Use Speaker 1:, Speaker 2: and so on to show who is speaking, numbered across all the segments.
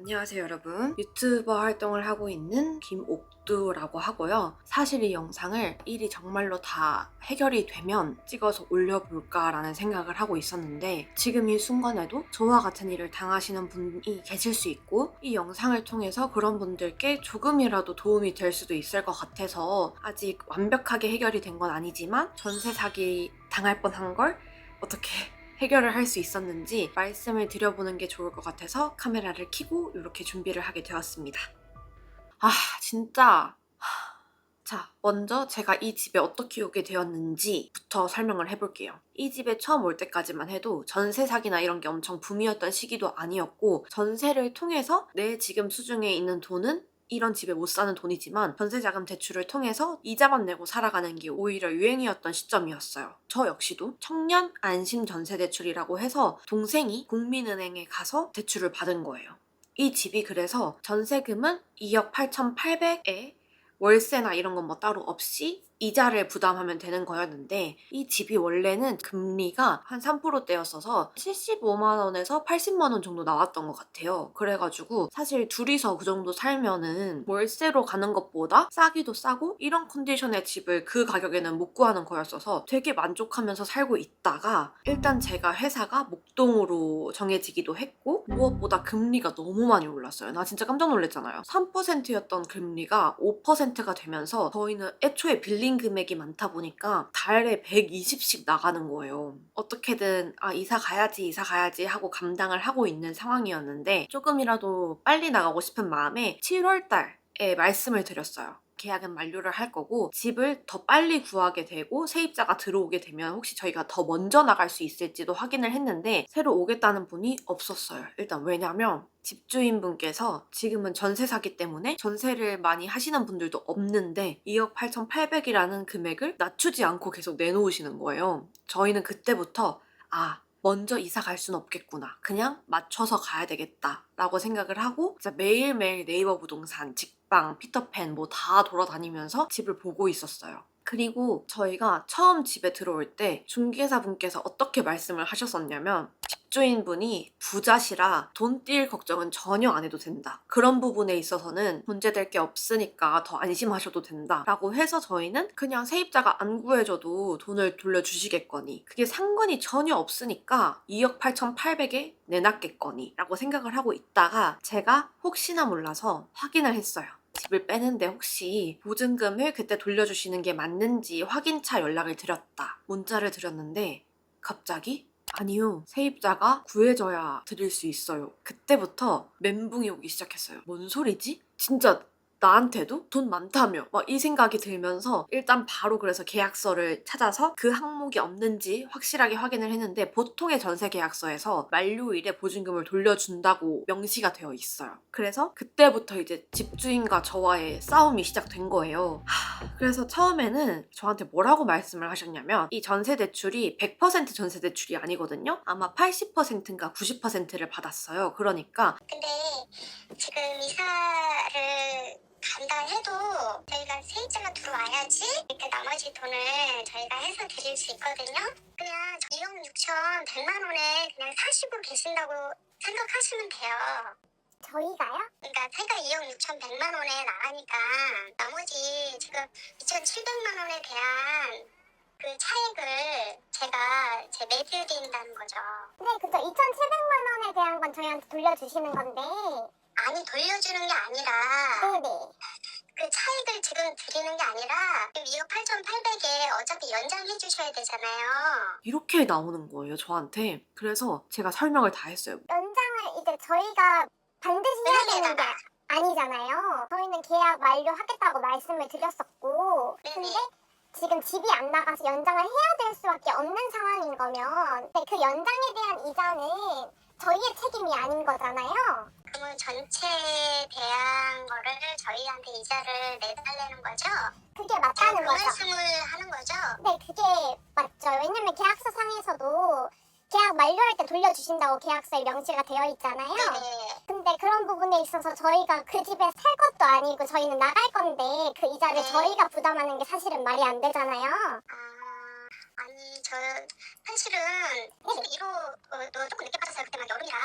Speaker 1: 안녕하세요 여러분. 유튜버 활동을 하고 있는 김옥두라고 하고요. 사실 이 영상을 일이 정말로 다 해결이 되면 찍어서 올려볼까라는 생각을 하고 있었는데 지금 이 순간에도 저와 같은 일을 당하시는 분이 계실 수 있고 이 영상을 통해서 그런 분들께 조금이라도 도움이 될 수도 있을 것 같아서 아직 완벽하게 해결이 된 건 아니지만 전세 사기 당할 뻔한 걸 어떻게 해결을 할 수 있었는지 말씀을 드려보는 게 좋을 것 같아서 카메라를 켜고 이렇게 준비를 하게 되었습니다. 진짜 자, 먼저 제가 이 집에 어떻게 오게 되었는지부터 설명을 해볼게요. 이 집에 처음 올 때까지만 해도 전세 사기나 이런 게 엄청 붐이었던 시기도 아니었고 전세를 통해서 내 지금 수중에 있는 돈은 이런 집에 못 사는 돈이지만 전세자금 대출을 통해서 이자만 내고 살아가는 게 오히려 유행이었던 시점이었어요. 저 역시도 청년 안심 전세 대출이라고 해서 동생이 국민은행에 가서 대출을 받은 거예요. 이 집이 그래서 전세금은 2억 8,800에 월세나 이런 건 뭐 따로 없이 이자를 부담하면 되는 거였는데 이 집이 원래는 금리가 한 3%대였어서 75만 원에서 80만 원 정도 나왔던 것 같아요. 그래가지고 사실 둘이서 그 정도 살면은 월세로 가는 것보다 싸기도 싸고 이런 컨디션의 집을 그 가격에는 못 구하는 거였어서 되게 만족하면서 살고 있다가 일단 제가 회사가 목동으로 정해지기도 했고 무엇보다 금리가 너무 많이 올랐어요. 나 진짜 깜짝 놀랐잖아요. 3%였던 금리가 5%가 되면서 저희는 애초에 빌린 금액이 많다 보니까 달에 120씩 나가는 거예요. 어떻게든 이사 가야지 하고 감당을 하고 있는 상황이었는데 조금이라도 빨리 나가고 싶은 마음에 7월 달에 말씀을 드렸어요. 계약은 만료를 할 거고 집을 더 빨리 구하게 되고 세입자가 들어오게 되면 혹시 저희가 더 먼저 나갈 수 있을지도 확인을 했는데 새로 오겠다는 분이 없었어요. 일단 왜냐면 집주인분께서 지금은 전세 사기 때문에 전세를 많이 하시는 분들도 없는데 2억 8,800이라는 금액을 낮추지 않고 계속 내놓으시는 거예요. 저희는 그때부터 먼저 이사 갈 순 없겠구나. 그냥 맞춰서 가야 되겠다. 라고 생각을 하고 진짜 매일매일 네이버 부동산, 직방, 피터팬 뭐 다 돌아다니면서 집을 보고 있었어요. 그리고 저희가 처음 집에 들어올 때 중개사분께서 어떻게 말씀을 하셨었냐면 집주인분이 부자시라 돈 뛸 걱정은 전혀 안 해도 된다. 그런 부분에 있어서는 문제될 게 없으니까 더 안심하셔도 된다. 라고 해서 저희는 그냥 세입자가 안 구해줘도 돈을 돌려주시겠거니 그게 상관이 전혀 없으니까 2억 8,800에 내놨겠거니 라고 생각을 하고 있다가 제가 혹시나 몰라서 확인을 했어요. 집을 빼는데 혹시 보증금을 그때 돌려주시는 게 맞는지 확인차 연락을 드렸다. 문자를 드렸는데 갑자기 아니요. 세입자가 구해줘야 드릴 수 있어요. 그때부터 멘붕이 오기 시작했어요. 뭔 소리지? 진짜 나한테도 돈 많다며 막 이 생각이 들면서 일단 바로 그래서 계약서를 찾아서 그 항목이 없는지 확실하게 확인을 했는데 보통의 전세 계약서에서 만료일에 보증금을 돌려준다고 명시가 되어 있어요. 그래서 그때부터 이제 집주인과 저와의 싸움이 시작된 거예요. 그래서 처음에는 저한테 뭐라고 말씀을 하셨냐면 이 전세 대출이 100% 전세 대출이 아니거든요. 아마 80%인가 90%를 받았어요. 그러니까
Speaker 2: 근데 지금 이사를 간다 해도 저희가 세입자가 들어와야지 이렇게 나머지 돈을 저희가 해서 드릴 수 있거든요. 그냥 2억 6천 100만 원에 그냥 사시고 계신다고 생각하시면 돼요. 저희가요? 그러니까 세가 2억 6천 100만 원에 나가니까 나머지 지금 2,700만 원에 대한 그 차액을 제가 매겨드린다는 거죠. 네, 그죠. 2,700만 원에 대한 건 저희한테 돌려주시는 건데. 아니, 돌려주는 게 아니라. 네네. 그 차익을 지금 드리는 게 아니라 2억 8,800에 어차피 연장해 주셔야 되잖아요.
Speaker 1: 이렇게 나오는 거예요, 저한테. 그래서 제가 설명을 다 했어요.
Speaker 2: 연장을 이제 저희가 반드시 해야 되는 게 아니잖아요. 저희는 계약 만료하겠다고 말씀을 드렸었고. 근데 지금 집이 안 나가서 연장을 해야 될 수밖에 없는 상황인 거면 그 연장에 대한 이자는 저희의 책임이 아닌 거잖아요. 그러면 전체에 대한 거를 저희한테 이자를 내달라는 거죠? 그게 맞다는 거죠. 그 말씀을 하는 거죠? 네, 그게 맞죠. 왜냐면 계약서 상에서도 계약 만료할 때 돌려주신다고 계약서에 명시가 되어 있잖아요. 네. 근데 그런 부분에 있어서 저희가 그 집에 살 것도 아니고 저희는 나갈 건데 그 이자를 저희가 부담하는 게 사실은 말이 안 되잖아요. 아니 저 사실은 1호 너 조금 늦게 받았어요. 그때만 여름이라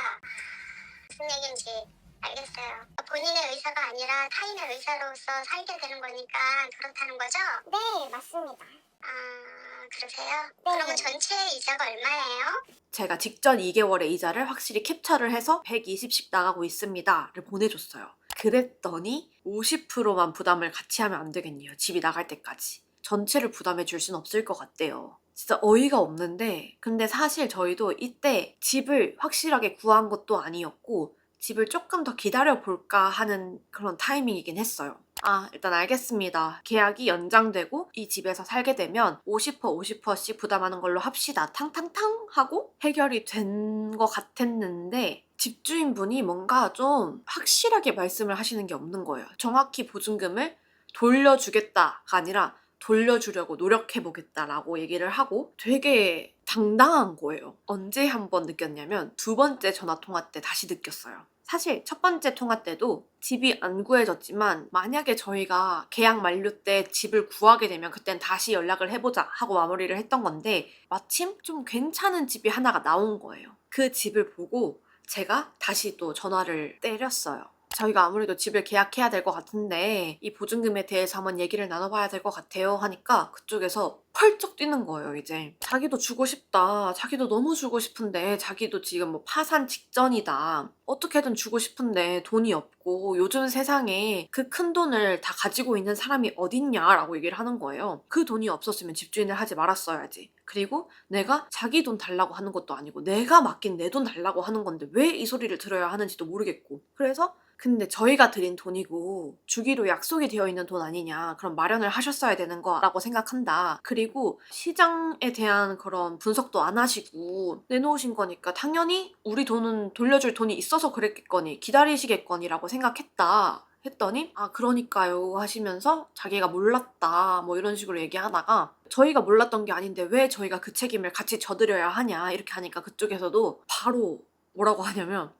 Speaker 2: 무슨 얘기인지
Speaker 3: 알겠어요. 본인의 의사가 아니라 타인의 의사로서 살게 되는 거니까 그렇다는 거죠?
Speaker 2: 네, 맞습니다.
Speaker 3: 아, 그러세요?
Speaker 2: 네.
Speaker 3: 그러면 전체 이자가 얼마예요?
Speaker 1: 제가 직전 2개월의 이자를 확실히 캡처를 해서 120씩 나가고 있습니다를 보내줬어요. 그랬더니 50%만 부담을 같이 하면 안 되겠네요. 집이 나갈 때까지. 전체를 부담해 줄 순 없을 것 같대요. 진짜 어이가 없는데, 근데 사실 저희도 이때 집을 확실하게 구한 것도 아니었고 집을 조금 더 기다려 볼까 하는 그런 타이밍이긴 했어요. 아, 일단 알겠습니다. 계약이 연장되고 이 집에서 살게 되면 50% 50%씩 부담하는 걸로 합시다. 탕탕탕 하고 해결이 된 것 같았는데 집주인분이 뭔가 좀 확실하게 말씀을 하시는 게 없는 거예요. 정확히 보증금을 돌려주겠다가 아니라 돌려주려고 노력해보겠다라고 얘기를 하고 되게 당당한 거예요. 언제 한번 느꼈냐면 2번째 전화통화 때 다시 느꼈어요. 사실 첫 번째 통화 때도 집이 안 구해졌지만 만약에 저희가 계약 만료 때 집을 구하게 되면 그땐 다시 연락을 해보자 하고 마무리를 했던 건데 마침 좀 괜찮은 집이 하나가 나온 거예요. 그 집을 보고 제가 다시 또 전화를 때렸어요. 저희가 아무래도 집을 계약해야 될 것 같은데 이 보증금에 대해서 한번 얘기를 나눠봐야 될 것 같아요 하니까 그쪽에서 펄쩍 뛰는 거예요. 이제 자기도 주고 싶다, 자기도 너무 주고 싶은데 자기도 지금 뭐 파산 직전이다, 어떻게든 주고 싶은데 돈이 없고 요즘 세상에 그 큰 돈을 다 가지고 있는 사람이 어딨냐라고 얘기를 하는 거예요. 그 돈이 없었으면 집주인을 하지 말았어야지. 그리고 내가 자기 돈 달라고 하는 것도 아니고 내가 맡긴 내 돈 달라고 하는 건데 왜 이 소리를 들어야 하는지도 모르겠고. 그래서 근데 저희가 드린 돈이고 주기로 약속이 되어 있는 돈 아니냐, 그럼 마련을 하셨어야 되는 거라고 생각한다. 그리고 시장에 대한 그런 분석도 안 하시고 내놓으신 거니까 당연히 우리 돈은 돌려줄 돈이 있어서 그랬겠거니 기다리시겠거니라고 생각했다 했더니 아 그러니까요 하시면서 자기가 몰랐다 뭐 이런 식으로 얘기하다가 저희가 몰랐던 게 아닌데 왜 저희가 그 책임을 같이 져드려야 하냐 이렇게 하니까 그쪽에서도 바로 뭐라고 하냐면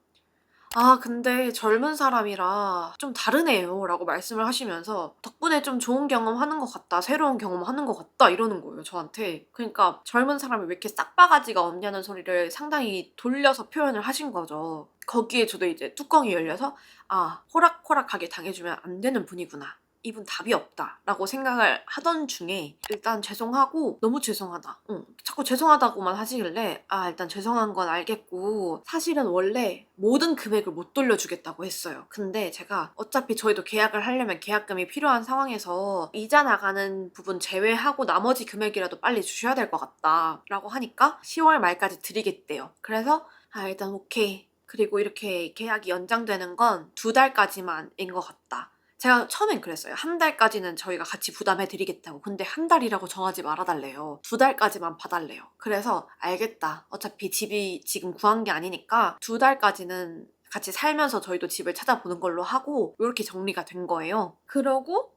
Speaker 1: 아, 근데 젊은 사람이라 좀 다르네요 라고 말씀을 하시면서 덕분에 좀 좋은 경험 하는 것 같다, 새로운 경험 하는 것 같다 이러는 거예요, 저한테. 그러니까 젊은 사람이 왜 이렇게 싹바가지가 없냐는 소리를 상당히 돌려서 표현을 하신 거죠. 거기에 저도 이제 뚜껑이 열려서 아, 호락호락하게 당해주면 안 되는 분이구나. 이분 답이 없다 라고 생각을 하던 중에 일단 죄송하고 너무 죄송하다 자꾸 죄송하다고만 하시길래 아 일단 죄송한 건 알겠고 사실은 원래 모든 금액을 못 돌려주겠다고 했어요. 근데 제가 어차피 저희도 계약을 하려면 계약금이 필요한 상황에서 이자 나가는 부분 제외하고 나머지 금액이라도 빨리 주셔야 될 것 같다 라고 하니까 10월 말까지 드리겠대요. 그래서 아 일단 오케이. 그리고 이렇게 계약이 연장되는 건 2달까지만인 것 같다. 제가 처음엔 그랬어요. 1달까지는 저희가 같이 부담해드리겠다고. 근데 1달이라고 정하지 말아달래요. 2달까지만 봐달래요. 그래서 알겠다. 어차피 집이 지금 구한 게 아니니까 2달까지는 같이 살면서 저희도 집을 찾아보는 걸로 하고 이렇게 정리가 된 거예요. 그러고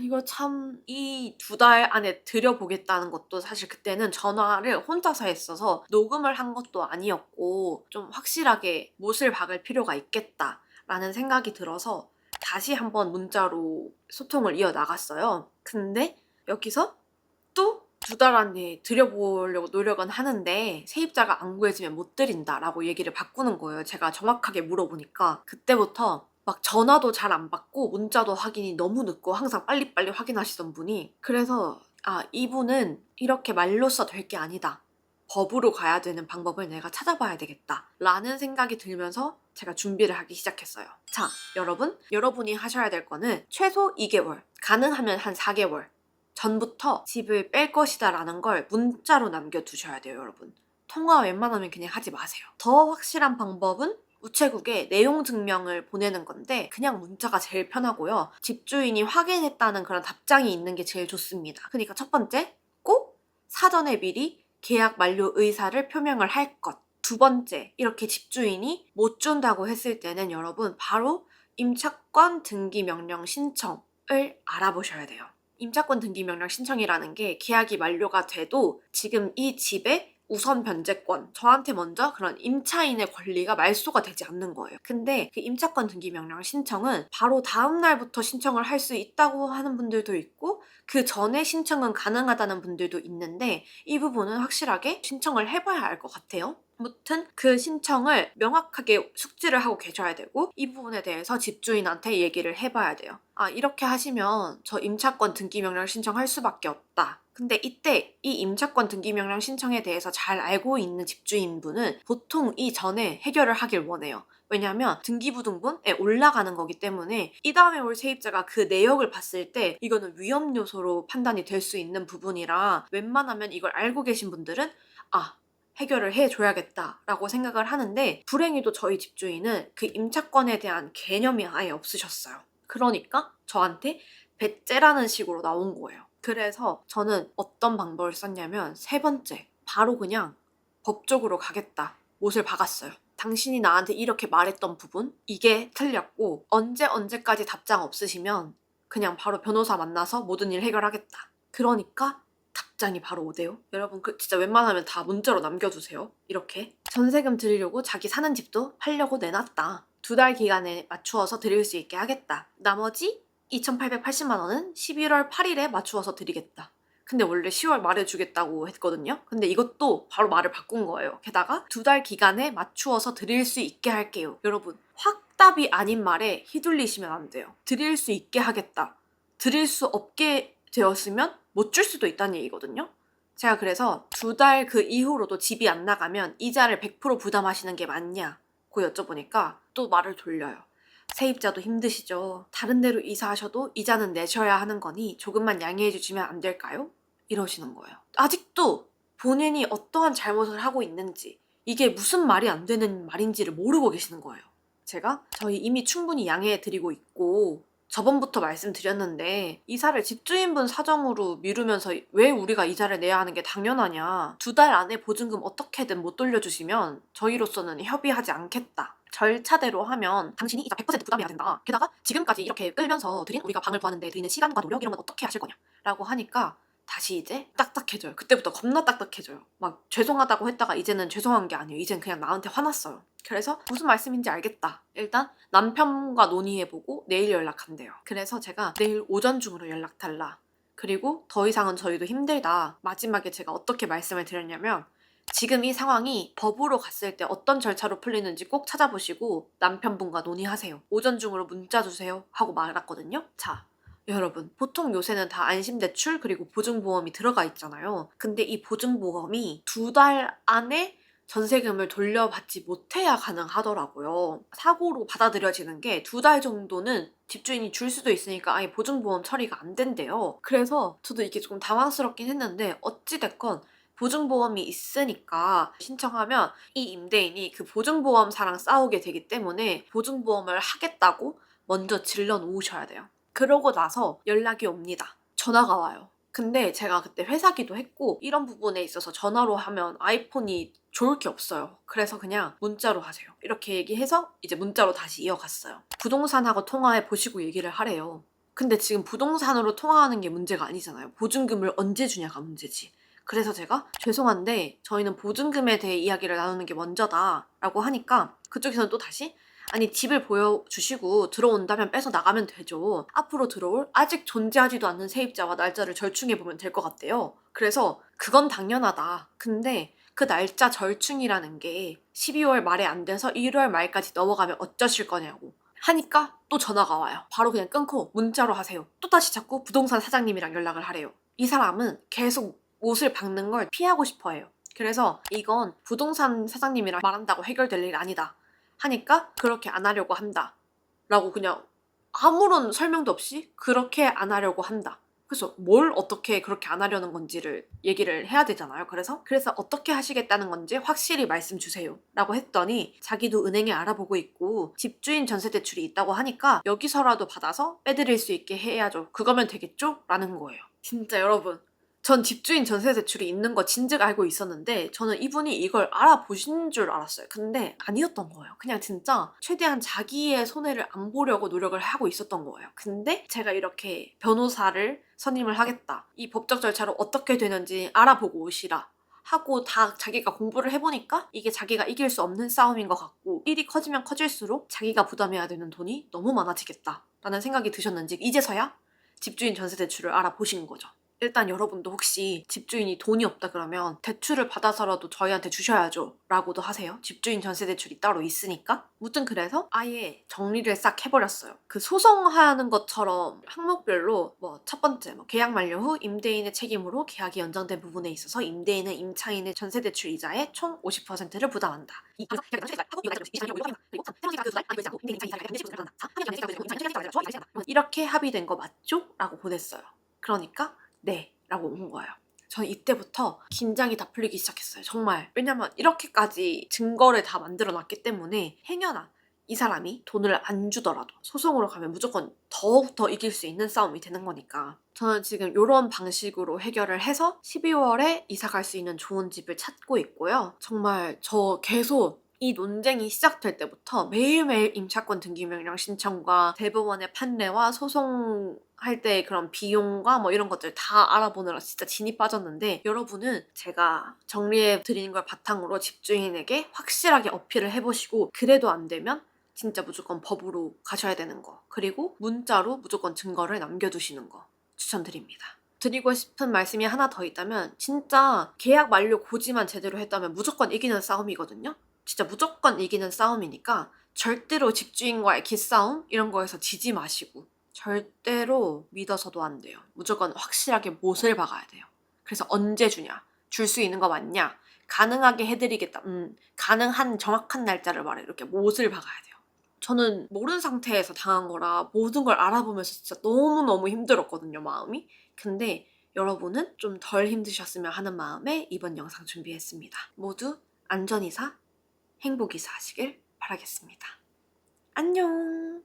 Speaker 1: 이거 참 이 2달 안에 드려보겠다는 것도 사실 그때는 전화를 혼자서 했어서 녹음을 한 것도 아니었고 좀 확실하게 못을 박을 필요가 있겠다라는 생각이 들어서 다시 한번 문자로 소통을 이어나갔어요. 근데 여기서 또 2달 안에 드려보려고 노력은 하는데 세입자가 안 구해지면 못 드린다라고 얘기를 바꾸는 거예요. 제가 정확하게 물어보니까 그때부터 막 전화도 잘 안 받고 문자도 확인이 너무 늦고 항상 빨리빨리 확인하시던 분이 그래서 아 이분은 이렇게 말로써 될 게 아니다. 법으로 가야 되는 방법을 내가 찾아봐야 되겠다 라는 생각이 들면서 제가 준비를 하기 시작했어요. 자, 여러분이 하셔야 될 거는 최소 2개월, 가능하면 한 4개월 전부터 집을 뺄 것이다 라는 걸 문자로 남겨두셔야 돼요, 여러분. 통화 웬만하면 그냥 하지 마세요. 더 확실한 방법은 우체국에 내용 증명을 보내는 건데 그냥 문자가 제일 편하고요. 집주인이 확인했다는 그런 답장이 있는 게 제일 좋습니다. 그러니까 첫 번째, 꼭 사전에 미리 계약 만료 의사를 표명을 할 것. 2번째, 이렇게 집주인이 못 준다고 했을 때는 여러분 바로 임차권 등기 명령 신청을 알아보셔야 돼요. 임차권 등기 명령 신청이라는 게 계약이 만료가 돼도 지금 이 집에 우선 변제권, 저한테 먼저 그런 임차인의 권리가 말소가 되지 않는 거예요. 근데 그 임차권 등기 명령 신청은 바로 다음 날부터 신청을 할 수 있다고 하는 분들도 있고 그 전에 신청은 가능하다는 분들도 있는데 이 부분은 확실하게 신청을 해봐야 알 것 같아요. 아무튼 그 신청을 명확하게 숙지를 하고 계셔야 되고 이 부분에 대해서 집주인한테 얘기를 해봐야 돼요. 아, 이렇게 하시면 저 임차권 등기 명령 신청할 수밖에 없다. 근데 이때 이 임차권 등기 명령 신청에 대해서 잘 알고 있는 집주인분은 보통 이 전에 해결을 하길 원해요. 왜냐하면 등기부등본에 올라가는 거기 때문에 이 다음에 올 세입자가 그 내역을 봤을 때 이거는 위험 요소로 판단이 될 수 있는 부분이라 웬만하면 이걸 알고 계신 분들은 해결을 해줘야겠다라고 생각을 하는데 불행히도 저희 집주인은 그 임차권에 대한 개념이 아예 없으셨어요. 그러니까 저한테 배째라는 식으로 나온 거예요. 그래서 저는 어떤 방법을 썼냐면 세 번째, 바로 그냥 법적으로 가겠다. 못을 박았어요. 당신이 나한테 이렇게 말했던 부분 이게 틀렸고 언제까지 답장 없으시면 그냥 바로 변호사 만나서 모든 일 해결하겠다. 그러니까 답장이 바로 오대요. 여러분 진짜 웬만하면 다 문자로 남겨주세요. 이렇게 전세금 드리려고 자기 사는 집도 팔려고 내놨다. 2달 기간에 맞추어서 드릴 수 있게 하겠다. 나머지 2,880만 원은 11월 8일에 맞추어서 드리겠다. 근데 원래 10월 말에 주겠다고 했거든요. 근데 이것도 바로 말을 바꾼 거예요. 게다가 2달 기간에 맞추어서 드릴 수 있게 할게요. 여러분 확답이 아닌 말에 휘둘리시면 안 돼요. 드릴 수 있게 하겠다. 드릴 수 없게 되었으면 못 줄 수도 있다는 얘기거든요. 제가 그래서 2달 그 이후로도 집이 안 나가면 이자를 100% 부담하시는 게 맞냐고 여쭤보니까 또 말을 돌려요. 세입자도 힘드시죠. 다른 데로 이사하셔도 이자는 내셔야 하는 거니 조금만 양해해 주시면 안 될까요? 이러시는 거예요. 아직도 본인이 어떠한 잘못을 하고 있는지 이게 무슨 말이 안 되는 말인지를 모르고 계시는 거예요. 제가 저희 이미 충분히 양해해 드리고 있고 저번부터 말씀드렸는데 이사를 집주인분 사정으로 미루면서 왜 우리가 이자를 내야 하는 게 당연하냐. 2달 안에 보증금 어떻게든 못 돌려주시면 저희로서는 협의하지 않겠다. 절차대로 하면 당신이 이자 100% 부담해야 된다. 게다가 지금까지 이렇게 끌면서 드린 우리가 방을 구하는데 드리는 시간과 노력 이런 건 어떻게 하실 거냐 라고 하니까 다시 이제 딱딱해져요. 그때부터 겁나 딱딱해져요. 막 죄송하다고 했다가 이제는 죄송한 게 아니에요. 이젠 그냥 나한테 화났어요. 그래서 무슨 말씀인지 알겠다. 일단 남편과 논의해보고 내일 연락한대요. 그래서 제가 내일 오전 중으로 연락 달라. 그리고 더 이상은 저희도 힘들다. 마지막에 제가 어떻게 말씀을 드렸냐면 지금 이 상황이 법으로 갔을 때 어떤 절차로 풀리는지 꼭 찾아보시고 남편분과 논의하세요. 오전 중으로 문자 주세요 하고 말았거든요. 자, 여러분 보통 요새는 다 안심대출 그리고 보증보험이 들어가 있잖아요. 근데 이 보증보험이 2달 안에 전세금을 돌려받지 못해야 가능하더라고요. 사고로 받아들여지는 게 2달 정도는 집주인이 줄 수도 있으니까 아예 보증보험 처리가 안 된대요. 그래서 저도 이게 조금 당황스럽긴 했는데 어찌됐건 보증보험이 있으니까 신청하면 이 임대인이 그 보증보험사랑 싸우게 되기 때문에 보증보험을 하겠다고 먼저 질러 놓으셔야 돼요. 그러고 나서 연락이 옵니다. 전화가 와요. 근데 제가 그때 회사기도 했고 이런 부분에 있어서 전화로 하면 아이폰이 좋을 게 없어요. 그래서 그냥 문자로 하세요. 이렇게 얘기해서 이제 문자로 다시 이어갔어요. 부동산하고 통화해 보시고 얘기를 하래요. 근데 지금 부동산으로 통화하는 게 문제가 아니잖아요. 보증금을 언제 주냐가 문제지. 그래서 제가 죄송한데 저희는 보증금에 대해 이야기를 나누는 게 먼저다 라고 하니까 그쪽에서는 또 다시 아니 집을 보여주시고 들어온다면 빼서 나가면 되죠. 앞으로 들어올 아직 존재하지도 않는 세입자와 날짜를 절충해보면 될 것 같대요. 그래서 그건 당연하다. 근데 그 날짜 절충이라는 게 12월 말에 안 돼서 1월 말까지 넘어가면 어쩌실 거냐고 하니까 또 전화가 와요. 바로 그냥 끊고 문자로 하세요. 또다시 자꾸 부동산 사장님이랑 연락을 하래요. 이 사람은 계속 옷을 박는 걸 피하고 싶어 해요. 그래서 이건 부동산 사장님이랑 말한다고 해결될 일 아니다. 하니까 그렇게 안 하려고 한다. 라고 그냥 아무런 설명도 없이 그렇게 안 하려고 한다. 그래서 뭘 어떻게 그렇게 안 하려는 건지를 얘기를 해야 되잖아요. 그래서 어떻게 하시겠다는 건지 확실히 말씀 주세요. 라고 했더니 자기도 은행에 알아보고 있고 집주인 전세대출이 있다고 하니까 여기서라도 받아서 빼드릴 수 있게 해야죠. 그거면 되겠죠? 라는 거예요. 진짜 여러분. 전 집주인 전세 대출이 있는 거 진즉 알고 있었는데 저는 이분이 이걸 알아보신 줄 알았어요. 근데 아니었던 거예요. 그냥 진짜 최대한 자기의 손해를 안 보려고 노력을 하고 있었던 거예요. 근데 제가 이렇게 변호사를 선임을 하겠다. 이 법적 절차로 어떻게 되는지 알아보고 오시라. 하고 다 자기가 공부를 해보니까 이게 자기가 이길 수 없는 싸움인 것 같고 일이 커지면 커질수록 자기가 부담해야 되는 돈이 너무 많아지겠다 라는 생각이 드셨는지 이제서야 집주인 전세 대출을 알아보신 거죠. 일단 여러분도 혹시 집주인이 돈이 없다 그러면 대출을 받아서라도 저희한테 주셔야죠 라고도 하세요. 집주인 전세 대출이 따로 있으니까. 무튼 그래서 아예 정리를 싹 해버렸어요. 그 소송하는 것처럼 항목별로 뭐 첫 번째 계약 만료 후 임대인의 책임으로 계약이 연장된 부분에 있어서 임대인은 임차인의 전세 대출 이자의 총 50%를 부담한다. 이렇게 합의된 거 맞죠? 라고 보냈어요. 그러니까 네 라고 온 거예요. 저는 이때부터 긴장이 다 풀리기 시작했어요. 정말. 왜냐면 이렇게까지 증거를 다 만들어 놨기 때문에 행여나 이 사람이 돈을 안 주더라도 소송으로 가면 무조건 더욱더 이길 수 있는 싸움이 되는 거니까. 저는 지금 이런 방식으로 해결을 해서 12월에 이사 갈 수 있는 좋은 집을 찾고 있고요. 정말 저 계속 이 논쟁이 시작될 때부터 매일매일 임차권 등기명령 신청과 대법원의 판례와 소송할 때 그런 비용과 뭐 이런 것들 다 알아보느라 진짜 진이 빠졌는데 여러분은 제가 정리해 드리는 걸 바탕으로 집주인에게 확실하게 어필을 해보시고 그래도 안 되면 진짜 무조건 법으로 가셔야 되는 거 그리고 문자로 무조건 증거를 남겨두시는 거 추천드립니다. 드리고 싶은 말씀이 하나 더 있다면 진짜 계약 만료 고지만 제대로 했다면 무조건 이기는 싸움이거든요. 진짜 무조건 이기는 싸움이니까 절대로 집주인과의 기싸움 이런 거에서 지지 마시고 절대로 믿어서도 안 돼요. 무조건 확실하게 못을 박아야 돼요. 그래서 언제 주냐? 줄 수 있는 거 맞냐? 가능하게 해드리겠다. 가능한 정확한 날짜를 말해. 이렇게 못을 박아야 돼요. 저는 모르는 상태에서 당한 거라 모든 걸 알아보면서 진짜 너무너무 힘들었거든요, 마음이. 근데 여러분은 좀 덜 힘드셨으면 하는 마음에 이번 영상 준비했습니다. 모두 안전이사, 행복이사 하시길 바라겠습니다. 안녕!